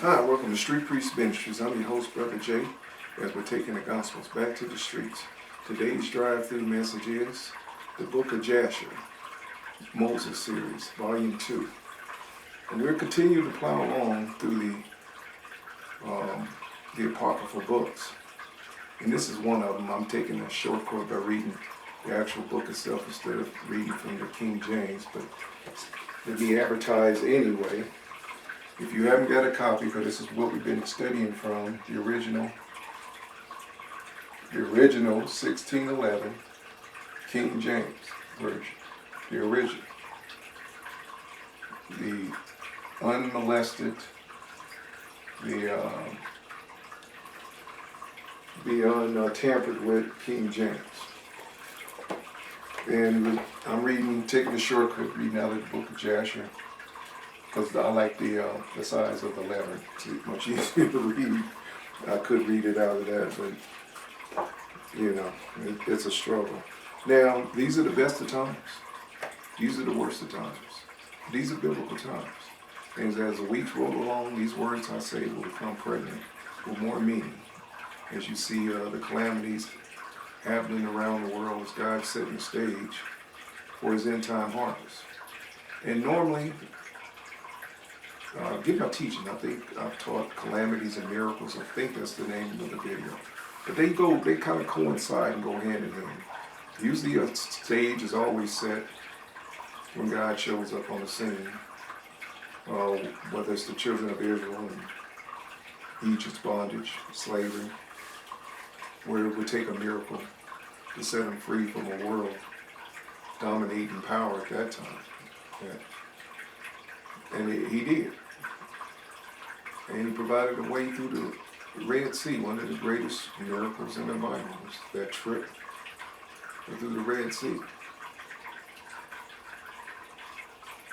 Hi, welcome to Street Priest Ministries. I'm your host, Brother Jay, as we're taking the Gospels back to the streets. Today's drive-through message is the Book of Jasher, Moses series, Volume 2. And we're continuing to plow along through the apocryphal books. And this is one of them. I'm taking a shortcut by reading the actual book itself instead of reading from the King James, but it'll be advertised anyway. If you haven't got a copy, because this is what we've been studying from, the original 1611 King James version, the original, the unmolested, the untampered with King James. And I'm taking a shortcut, reading out of the Book of Jasher, because I like the size of the letter. It's much easier to read. I could read it out of that, but it's a struggle. Now, these are the best of times. These are the worst of times. These are biblical times. And as the weeks roll along, these words I say will become pregnant with more meaning. As you see the calamities happening around the world as God's setting the stage for his end time harvest. And normally, get my teaching. I think I've taught calamities and miracles. I think that's the name of the video. But they kind of coincide and go hand in hand. Usually a stage is always set when God shows up on the scene. Whether it's the children of Israel and Egypt's bondage, slavery, where it would take a miracle to set them free from a world dominating power at that time. Yeah. And he did. And he provided a way through the Red Sea, one of the greatest miracles in the Bible, was that trip through the Red Sea.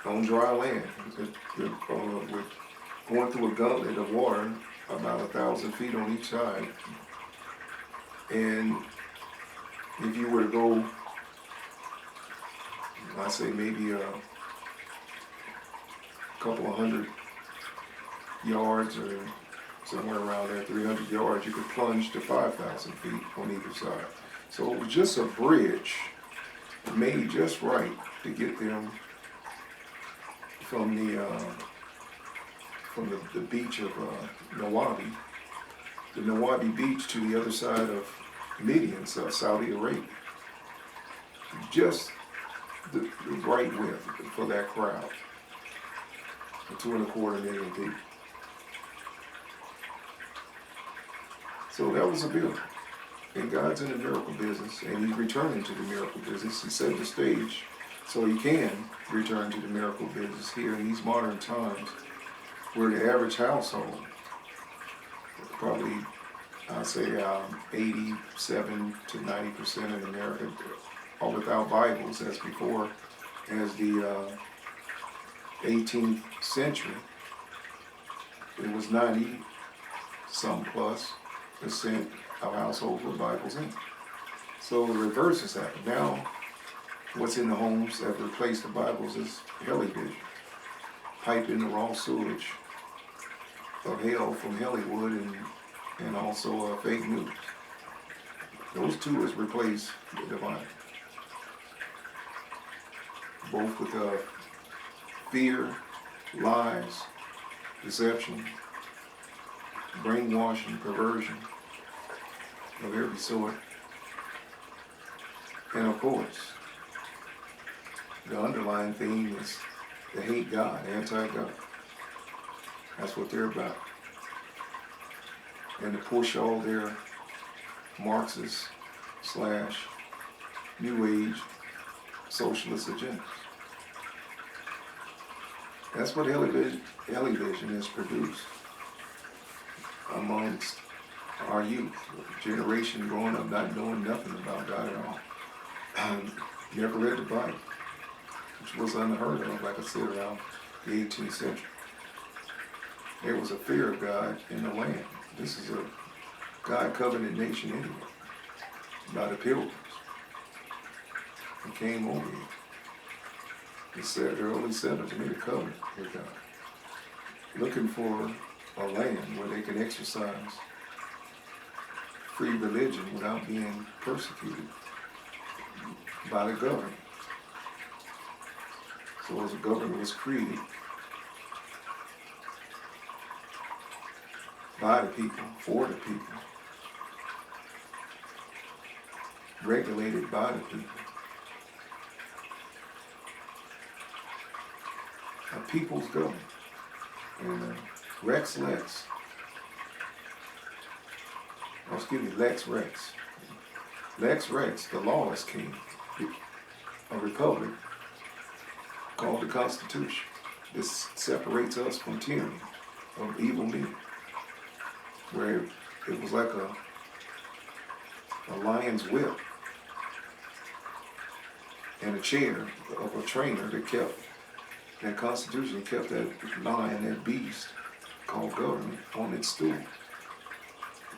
On dry land, with going through a gauntlet of water, about 1,000 feet on each side. And if you were to go, I say maybe a couple of hundred yards or somewhere around there, 300 yards, you could plunge to 5,000 feet on either side. So it was just a bridge made just right to get them from the beach of Nawabi, the Nawabi beach, to the other side of Midian, Saudi Arabia. Just the right width for that crowd, the 2.25 million people. So that was a miracle. And God's in the miracle business, and he's returning to the miracle business. He set the stage so he can return to the miracle business here in these modern times, where the average household, probably I'd say 87 to 90% in America are without Bibles, as before, as the 18th century. It was 90 some plus % of households with Bibles in. So the reverse has happened. Now, what's in the homes that replace the Bibles is heli-vision, piping the raw sewage of hell from Hollywood and also fake news. Those two has replaced the Bible. Both with fear, lies, deception, brainwashing, perversion of every sort. And of course, the underlying theme is to hate God, anti-God. That's what they're about. And to push all their Marxist / New Age socialist agendas. That's what heli-vision has produced amongst our youth, generation growing up not knowing nothing about God at all. Never read the Bible, which was unheard of, like I said, around the 18th century. There was a fear of God in the land. This is a God covenant nation anyway, by the pilgrims who came over here. The early settlers made a covenant with God, looking for a land where they can exercise free religion without being persecuted by the government. So as a government was created by the people, for the people, regulated by the people, a people's government. And Lex, Lex Rex, the lawless king, a republic called the Constitution. This separates us from tyranny of evil men, where it was like a lion's whip and a chair of a trainer that kept, that Constitution kept that lion, that beast called government, on its stool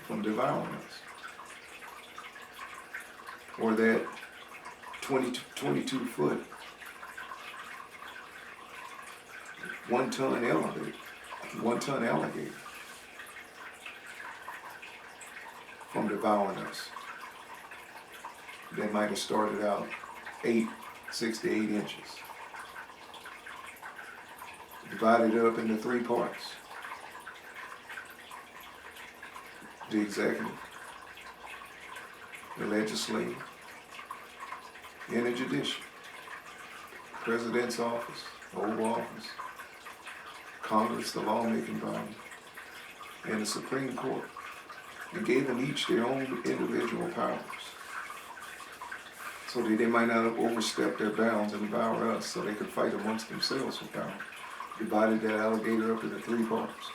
from devouring us. Or that 22-foot, 1-ton alligator from devouring us. They might have started out 6 to 8 inches. Divided up into 3 parts. The executive, the legislative, and the judicial. President's office, the Oval Office, Congress, the lawmaking body, and the Supreme Court. And gave them each their own individual powers. So that they might not overstep their bounds and devour us, so they could fight amongst themselves for power. Divided that alligator up into 3 parts.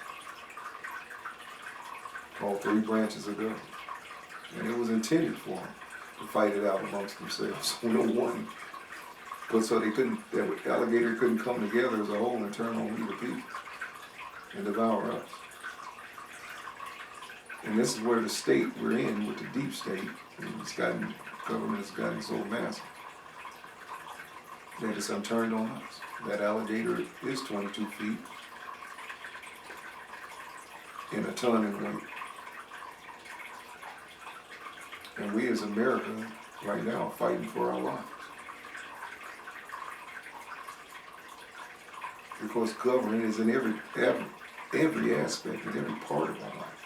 All 3 branches of government. And it was intended for them to fight it out amongst themselves. No one. But so they couldn't, that alligator couldn't come together as a whole and turn on either people and devour us. And this is where the state we're in with the deep state, government has gotten so massive that it's unturned on us. That alligator is 22 feet and a ton in weight. And we as America right now are fighting for our lives. Because government is in every aspect, in every part of our life.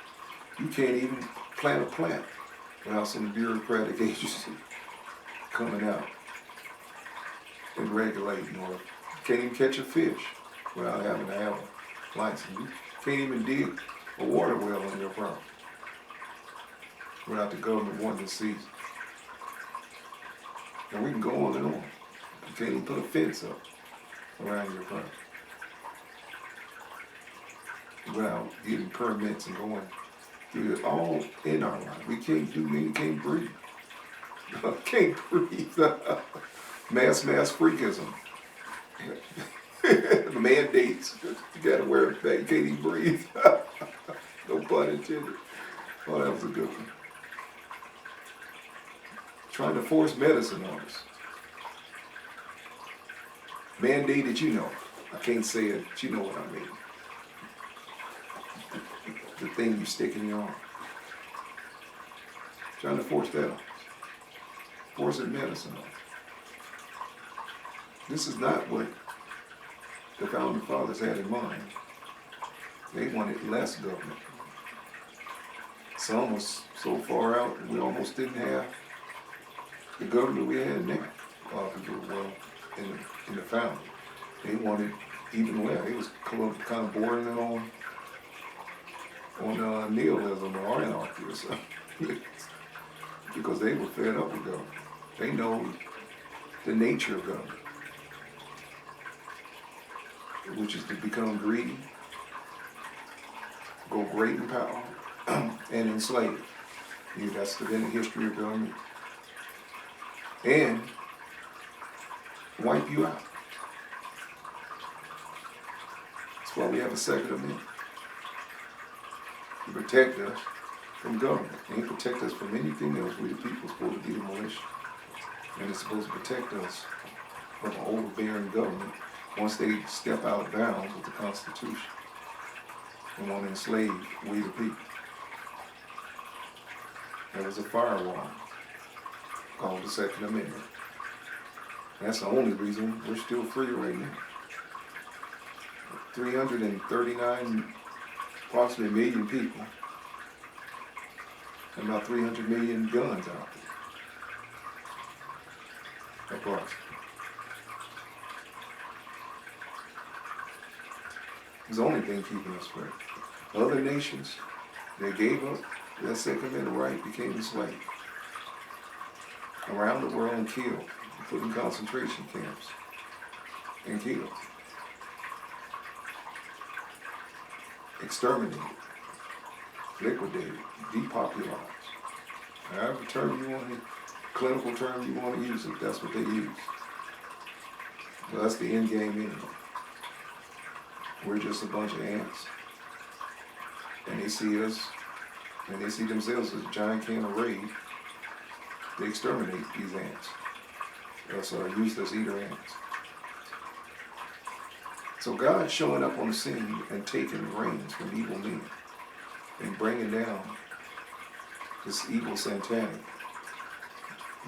You can't even plant a plant without some bureaucratic agency coming out and regulating, or you can't even catch a fish without having to have a license. You can't even dig a water well on your property without the government wanting to seize it. And we can go on and on. You can't even put a fence up around your property without getting permits and going through it all in our life. We can't do anything, can't breathe. Can't breathe. Mass freakism. Mandates. You gotta wear it back, you can't even breathe. No pun intended. Oh, that was a good one. Trying to force medicine on us. Mandated, you know. I can't say it, but you know what I mean. The thing you stick in your arm. Trying to force that on us. Forcing medicine on us. This is not what the founding fathers had in mind. They wanted less government. Some was so far out we almost didn't have the government we had now. Well, in the founding. They wanted even less. It was kind of bordering on nihilism or anarchy or something. Because they were fed up with government. They know the nature of government, which is to become greedy, go great in power, and enslave. That's been the history of government. And wipe you out. That's why we have a Second Amendment. To protect us from government. It ain't protect us from anything else. We the people are supposed to be the militia. And it's supposed to protect us from an overbearing government once they step out of bounds with the Constitution. and want to enslave we the people. There was a firewall called the Second Amendment. That's the only reason we're still free right now. 339 approximately million people and about 300 million guns out there. Approximately. It's the only thing keeping us free. Other nations, they gave up their Second Amendment right, became enslaved around the world and killed, put in concentration camps and killed, exterminated, liquidated, depopularized. However term you want to, clinical term you want to use it, that's what they use. Well, that's the end game anyway. We're just a bunch of ants. And they see us, and they see themselves as a giant can of raid. They exterminate these ants. That's useless eater ants. So God's showing up on the scene and taking the reins from evil men and bringing down this evil satanic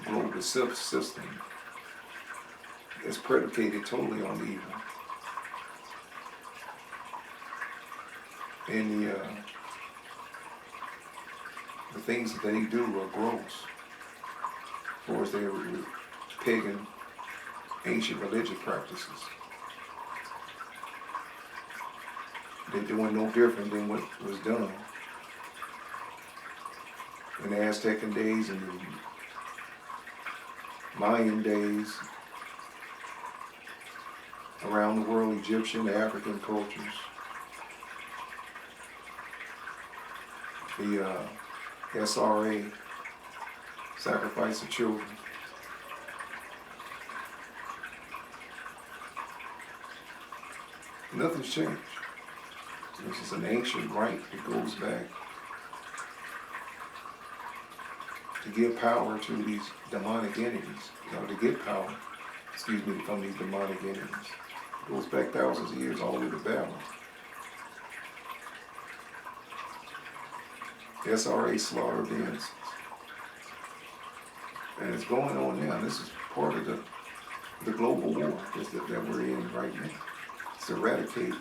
global system that's predicated totally on the evil. And the things that they do are gross. As far as their pagan, ancient religious practices. They're doing no different than what was done in the Aztecan days and the Mayan days, around the world, Egyptian, African cultures. The SRA, sacrifice of children. Nothing's changed. This is an ancient right that goes back to give power to these demonic entities. To get power, from these demonic entities. It goes back thousands of years all the way to Babylon. SRA slaughtered the innocents. And it's going on now. This is part of the global war that we're in right now. It's to eradicate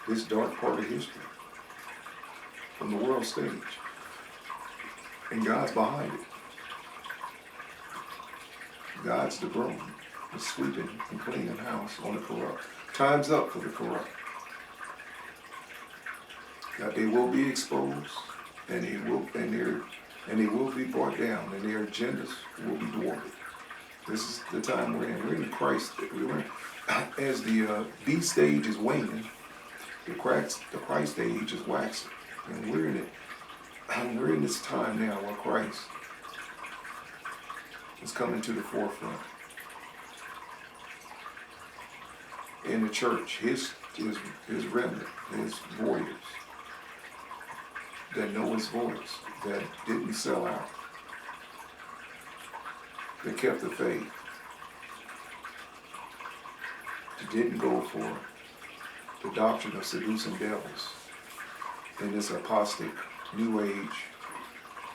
this dark part of history from the world stage. And God's behind it. God's the broom, the sweeping and cleaning house on the corrupt. Time's up for the corrupt. That they will be exposed, and they will be brought down, and their agendas will be thwarted. This is the time we're in. We're in Christ. As the beast stage is waning, the Christ age is waxing, and we're in it. And we're in this time now where Christ is coming to the forefront. In the church, his remnant, his warriors that know his voice, that didn't sell out, that kept the faith, that didn't go for the doctrine of seducing devils in this apostate, New Age,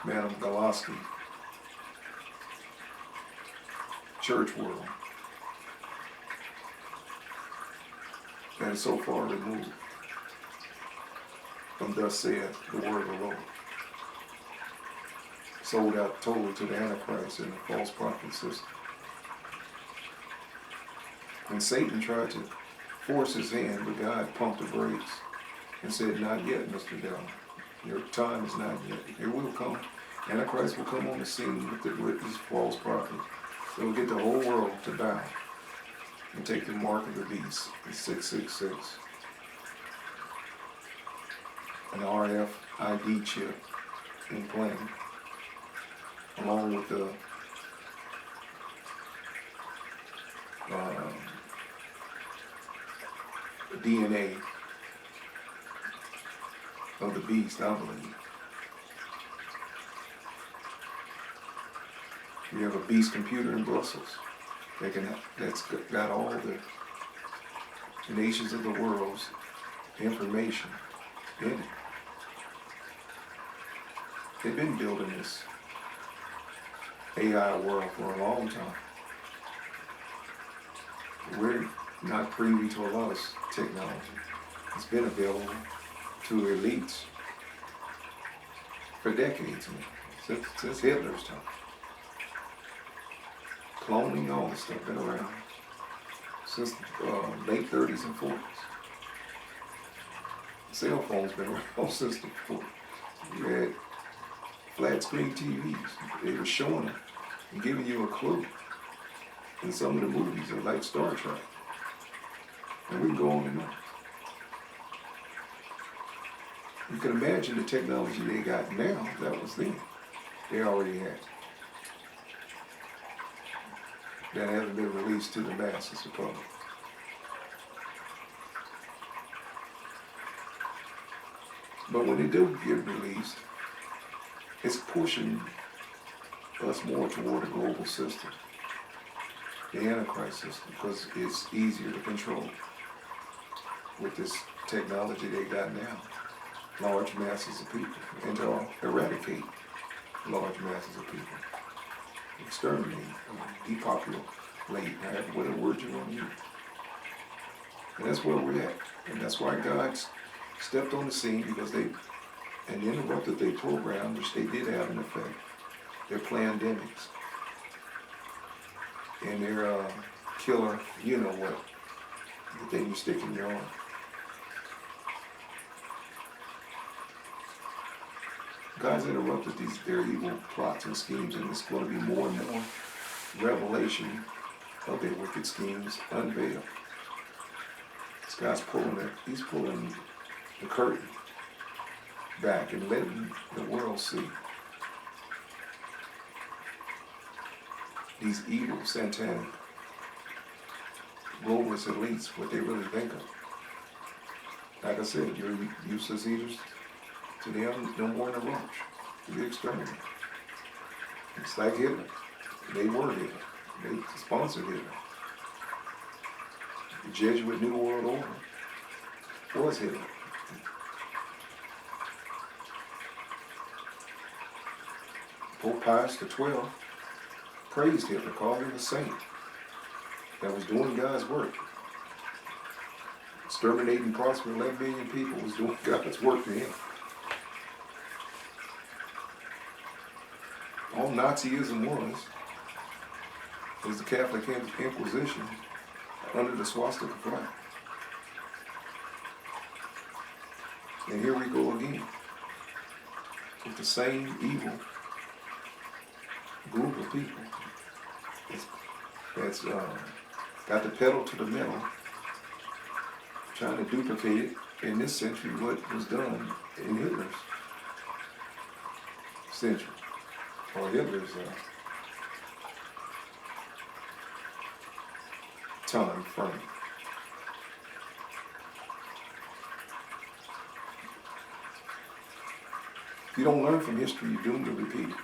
Madame Blavatsky church world that is so far removed from thus saith the word of the Lord. Sold out totally to the Antichrist and the false prophet system. When Satan tried to force his hand, but God pumped the brakes and said, "Not yet, Mr. Devil. Your time is not yet. It will come. Antichrist will come on the scene with this false prophet. They will get the whole world to bow and take the mark of the beast, the 666, an RFID chip implanted, along with the DNA of the beast, I believe. We have a beast computer in Brussels that's got all the nations of the world's information in it. They've been building this AI world for a long time. We're not privy to a lot of technology. It's been available to elites for decades now, since Hitler's time. Cloning, all this stuff been around since the late 30s and 40s. Cell phones been around since the 40s. You had flat screen TVs. They were showing them and giving you a clue in some of the movies, like Star Trek. And we can go on and on. You can imagine the technology they got now, that was then. They already had. That hasn't been released to the masses, the public. But when they do get released, it's pushing us more toward a global system, the Antichrist system, because it's easier to control with this technology they got now. Large masses of people, and to eradicate large masses of people. Exterminate, depopulate, whatever word you want to use. And that's where we're at. And that's why God stepped on the scene, because they interrupted their program, which they did have an effect. Their pandemics. And their killer, you know what, the thing you stick in your arm. God's interrupted their evil plots and schemes, and it's going to be more and more revelation of their wicked schemes unveiled. God's he's pulling the curtain back and letting the world see these evil, satanic, globalist elites, what they really think of. Like I said, you're useless eaters. To them, no more than a roach. To be exterminated. It's like Hitler. They were Hitler. They sponsored Hitler. The Jesuit New World Order was Hitler. Pope Pius XII praised Hitler, called him a saint that was doing God's work. Exterminating approximately 11 million people was doing God's work for him. All Nazism was the Catholic Inquisition under the swastika flag. And here we go again with the same evil group of people that's got the pedal to the metal, trying to duplicate it in this century what was done in Hitler's century. Or Hitler's time frame. If you don't learn from history, you're doomed to repeat it.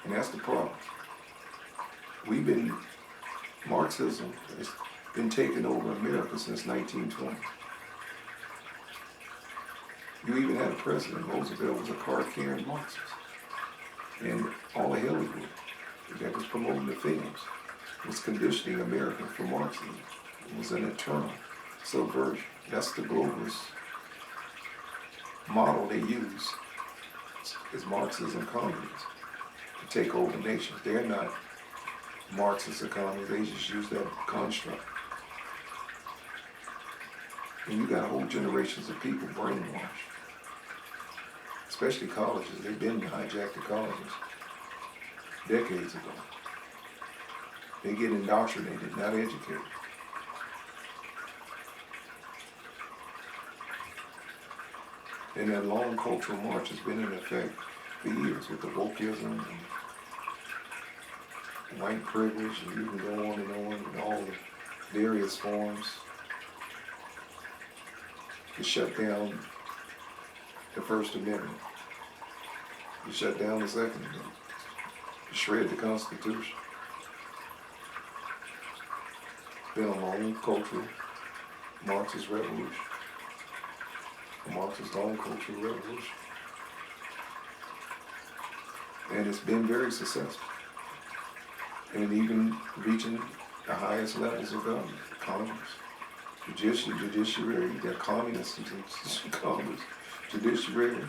And that's the problem. Marxism has been taking over America since 1920. You even had a president, Roosevelt was a card-carrying Marxist. And all of Hollywood that was promoting the films was conditioning America for Marxism. It was an eternal subversion. That's the globalist model they use, is Marxism communism, to take over nations. They're not Marxist economies, they just use that construct. And you got whole generations of people brainwashed. Especially colleges. They've been hijacked the colleges decades ago. They get indoctrinated, not educated. And that long cultural march has been in effect for years with the wokeism and white privilege, and you can go on and on in all the various forms to shut down the First Amendment. You shut down the Second Amendment. You shred the Constitution. It's been a long cultural Marxist revolution. a Marxist own cultural revolution. And it's been very successful. And even reaching the highest levels of government, Congress, judiciary, the communists, Congress, judiciary,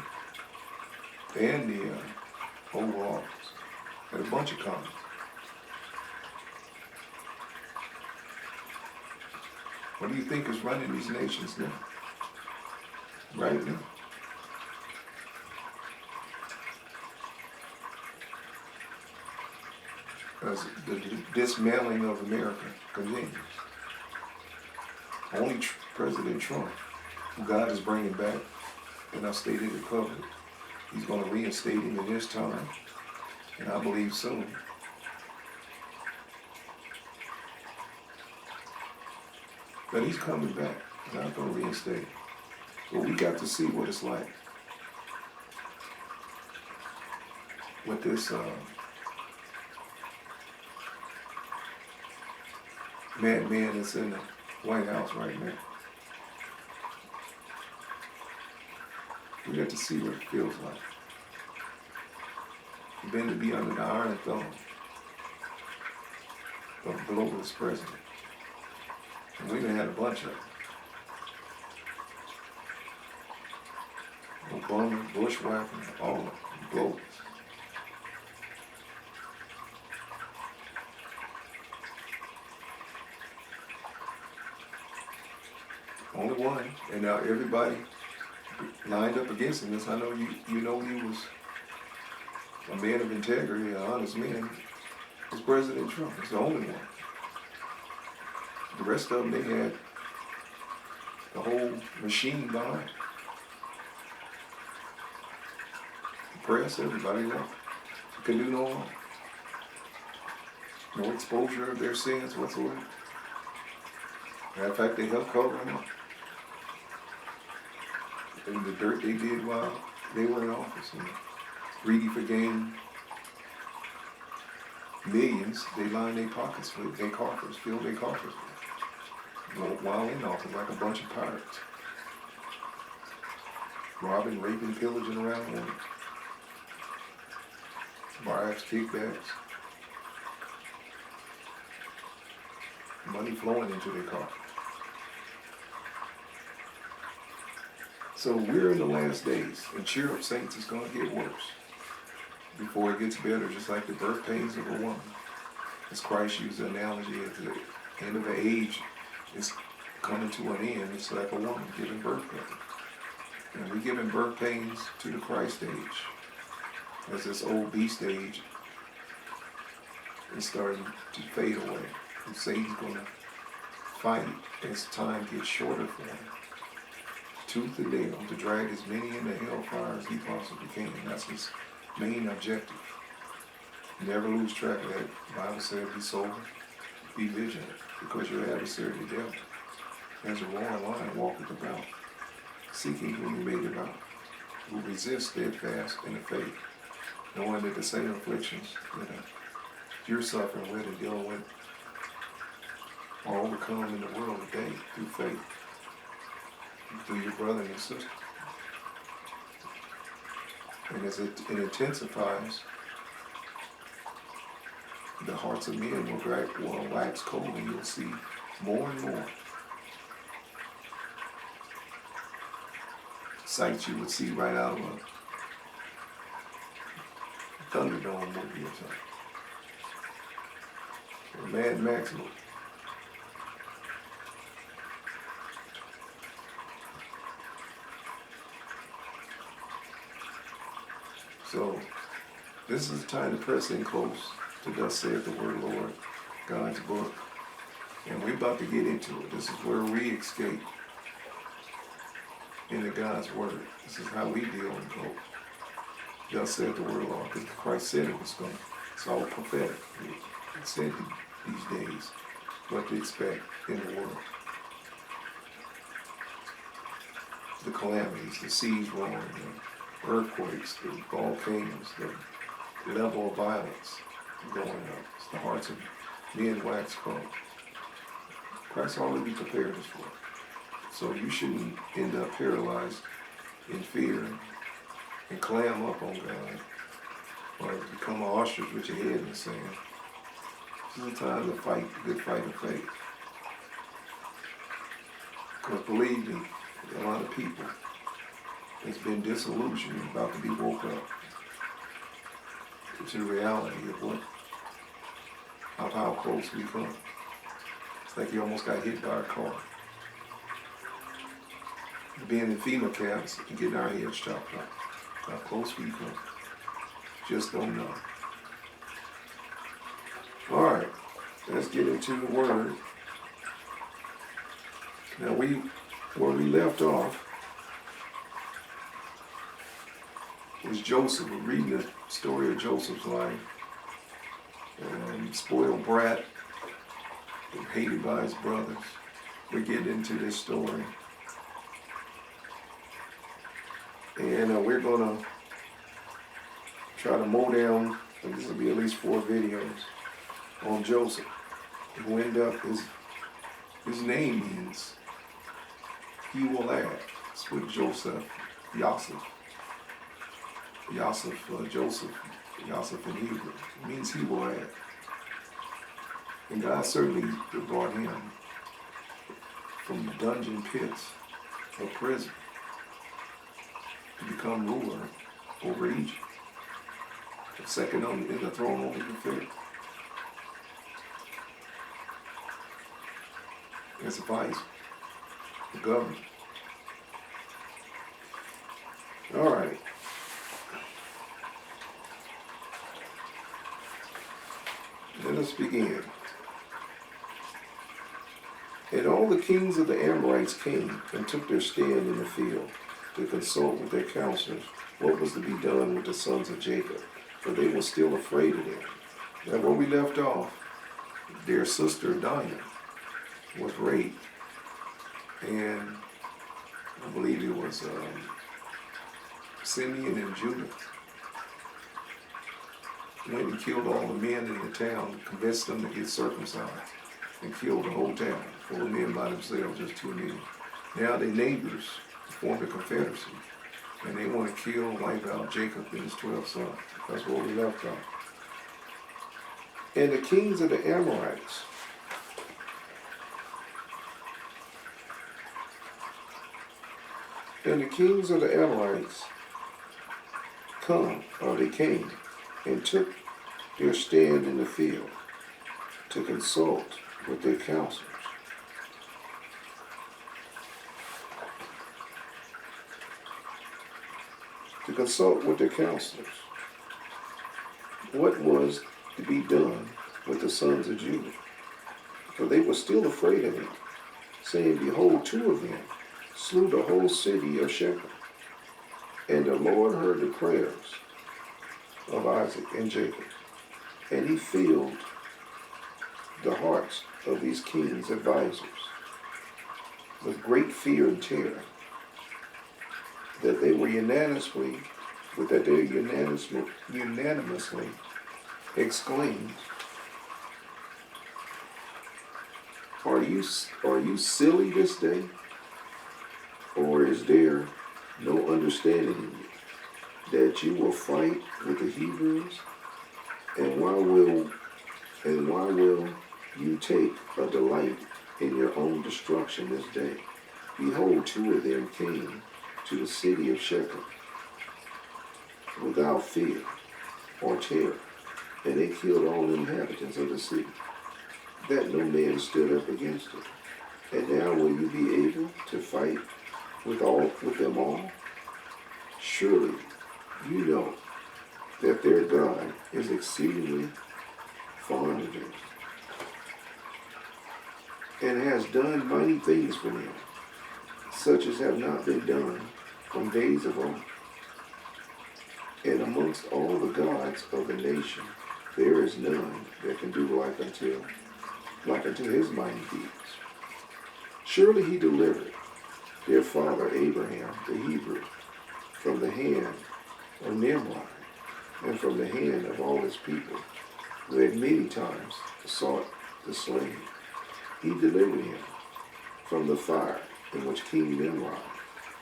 and the Oval Office, and a bunch of communists. What do you think is running these nations now? Right now. As the dismantling of America continues. Only President Trump, who God is bringing back, and I've stated it publicly, he's going to reinstate him in his time, and I believe soon. But he's coming back, and I'm going to reinstate him. But we got to see what it's like with this madman that's in the White House right now. We got to see what it feels like. Been to be under the iron thumb of a globalist president. And we done had a bunch of them. Obama, Bushwhacker, all of them, globalists. Only one, and now everybody lined up against him. I know you know he was a man of integrity, an honest man. Was President Trump. He's the only one. The rest of them, they had the whole machine behind. The press, everybody left. You can do no wrong. No exposure of their sins whatsoever. Matter of fact, they helped cover them up. And the dirt they did while they were in office, greedy for gain, millions, they lined their pockets with, their coffers, filled their coffers with, while in office, like a bunch of pirates. Robbing, raping, pillaging around the world. Bribes, kickbacks. Money flowing into their coffers. So we're in the last days, and cheer up, saints, it's going to get worse before it gets better, just like the birth pains of a woman. As Christ used the analogy at the end of the age is coming to an end. It's like a woman giving birth pains. And we're giving birth pains to the Christ age. As this old beast age is starting to fade away. And Satan's going to fight as time gets shorter for him. Tooth and nail to drag as many into hellfire as he possibly can. That's his main objective. Never lose track of that. The Bible said, be sober, be vigilant, because your adversary, the devil, as a roaring lion, walketh about, seeking whom he may devour, who resists steadfast in the faith, knowing that the same afflictions that you're suffering with and dealing with are overcome in the world today through faith. Through your brother and your sister. And as it intensifies, the hearts of men will wax cold, and you'll see more and more sights you would see right out of a Thunderdome movie or something. Or Mad Max movie. So, this is the time to press in close to thus saith the word of the Lord, God's book. And we're about to get into it. This is where we escape into God's word. This is how we deal in close. Thus saith the word of the Lord, because Christ said it was going. It's all prophetic. It said these days what to expect in the world. The calamities, the seas roaring, earthquakes, the volcanoes, the level of violence going up. It's the hearts of men wax cold. Christ already prepared us for it. So you shouldn't end up paralyzed in fear and clam up on God, or become an ostrich with your head in the sand. This is a time to fight the good fight of faith. Because believe me, a lot of people has been disillusioned and about to be woke up to the reality of how close we come. It's like you almost got hit by a car. Being in FEMA camps and getting our heads chopped off. How close we come. Just don't know. All right, let's get into the word. Now where we left off was Joseph. We're reading the story of Joseph's life. Spoiled brat, hated by his brothers. We're getting into this story. And we're going to try to mow down, and this will be at least 4 videos, on Joseph, who end up, his name means he will add. It's with Joseph, Joseph, Joseph in Hebrew. It means he will add. And God certainly brought him from the dungeon pits of prison to become ruler over Egypt. Second in the throne over the Pharaoh. As a vice, the governor. All right. Let us begin. And all the kings of the Amorites came and took their stand in the field to consult with their counselors what was to be done with the sons of Jacob, for they were still afraid of them. Now where we left off, their sister Dinah was raped, and I believe it was Simeon and Judah went and killed all the men in the town, convinced them to get circumcised, and killed the whole town full of men by themselves, just 2 men. Now their neighbors formed a confederacy, and they want to kill and wipe out Jacob and his 12 sons. That's where we left off. And the kings of the Amorites they came and took their stand in the field to consult with their counselors. What was to be done with the sons of Judah? For they were still afraid of them, saying, Behold, 2 of them slew the whole city of Shechem. And the Lord heard the prayers of Isaac and Jacob, and he filled the hearts of these kings' advisors with great fear and terror, that they unanimously exclaimed, Are you silly this day? Or is there no understanding in you that you will fight with the Hebrews? And why will you take a delight in your own destruction this day? Behold, 2 of them came to the city of Shechem without fear or terror, and they killed all the inhabitants of the city, that no man stood up against it. And now will you be able to fight with them all? Surely you know that their God is exceedingly fond of them, and has done mighty things for them, such as have not been done from days of old. And amongst all the gods of the nation, there is none that can do like unto his mighty deeds. Surely he delivered their father Abraham the Hebrew from the hand of Nimrod, and from the hand of all his people, who had many times sought to slay him. He delivered him from the fire in which King Nimrod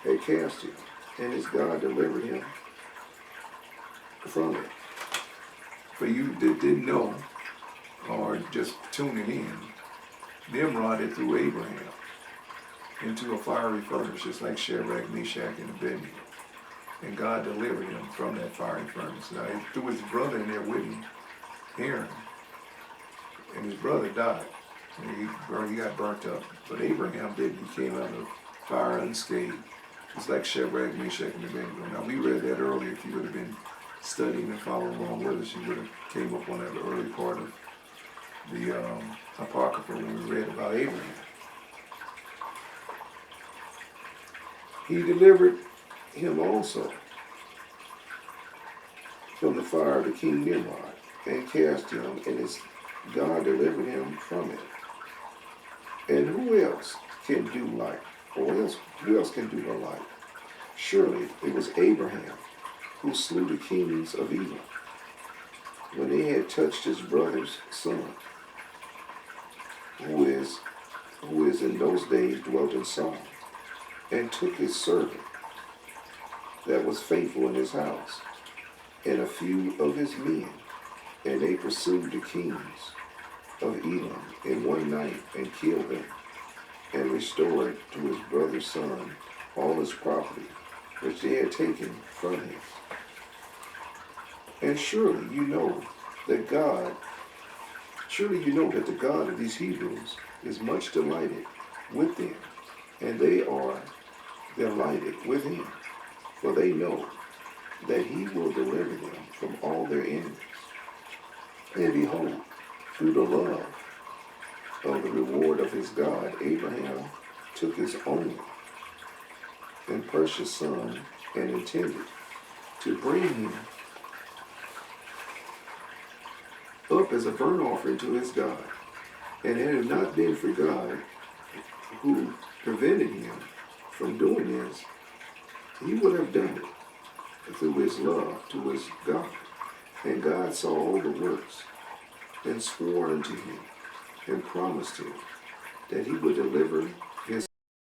had cast him, and his God delivered him from it. For you that didn't know, or just tuning in, Nimrod had threw Abraham into a fiery furnace, just like Shadrach, Meshach, and Abednego. And God delivered him from that fiery furnace. Now, he threw his brother in there with him, Aaron, and his brother died. And he got burnt up. But Abraham didn't. He came out of fire unscathed. It's like Shadrach, Meshach, and Abednego. Now, we read that earlier. If you would have been studying and following along with us, you would have came up on that early part of the Apocrypha when we read about Abraham. He delivered him also from the fire of the king Nimrod, and cast him, and his God delivered him from it. And who else can do like? Or who else can do the like? Surely it was Abraham who slew the kings of Edom when they had touched his brother's son, who is in those days dwelt in Sodom, and took his servant that was faithful in his house, and a few of his men, and they pursued the kings of Edom in one night, and killed them, and restored to his brother's son all his property, which they had taken from him. And surely you know that the God of these Hebrews is much delighted with them, and they are delighted with him, for they know that he will deliver them from all their enemies. And behold, through the love of the reward of his God, Abraham took his only and precious son, and intended to bring him up as a burnt offering to his God. And had it not been for God who prevented him from doing this, he would have done it through his love to his God. And God saw all the works, and swore unto him, and promised him that he would deliver